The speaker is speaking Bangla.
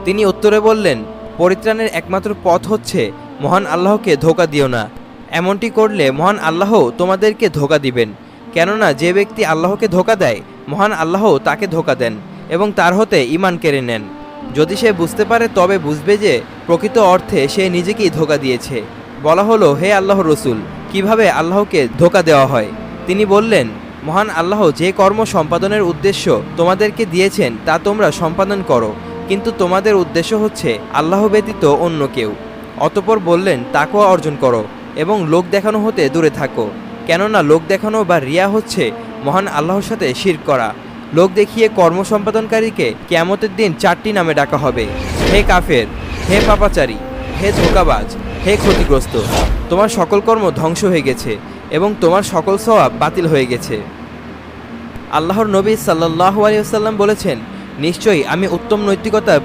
তিনি উত্তরে বললেন, পরিত্রাণের একমাত্র পথ হচ্ছে মহান আল্লাহকে ধোঁকা দিও না। এমনটি করলে মহান আল্লাহ তোমাদেরকে ধোঁকা দিবেন। কেননা যে ব্যক্তি আল্লাহকে ধোঁকা দেয়, মহান আল্লাহ তাকে ধোঁকা দেন এবং তার হতে ঈমান কেড়ে নেন। যদি সে বুঝতে পারে তবে বুঝবে যে প্রকৃত অর্থে সে নিজেকেই ধোঁকা দিয়েছে। বলা হলো, হে আল্লাহর রসূল, কিভাবে আল্লাহকে ধোঁকা দেওয়া হয়? তিনি বললেন, মহান আল্লাহ যে কর্ম সম্পাদনের উদ্দেশ্য তোমাদেরকে দিয়েছেন তা তোমরা সম্পাদন করো, কিন্তু তোমাদের উদ্দেশ্য হচ্ছে আল্লাহ ব্যতীত অন্য কেউ। অতঃপর বললেন, তাকওয়া অর্জন করো এবং লোক দেখানো হতে দূরে থাকো, কেননা লোক দেখানো বা রিয়া হচ্ছে মহান আল্লাহর সাথে শিরক করা। লোক দেখিয়ে কর্ম সম্পাদনকারীকে কিয়ামতের দিন 4টি নামে ডাকা হবে: হে কাফের, হে পাপাচারী, হে ধোঁকাবাজ, হে ক্ষতিগ্রস্ত। তোমার সকল কর্ম ধ্বংস হয়ে গেছে এবং তোমার সকল সওয়াব বাতিল হয়ে গেছে। আল্লাহর নবী সাল্লাল্লাহু আলাইহি ওয়াসাল্লাম বলেছেন, নিশ্চয়ই আমি উত্তম নৈতিকতার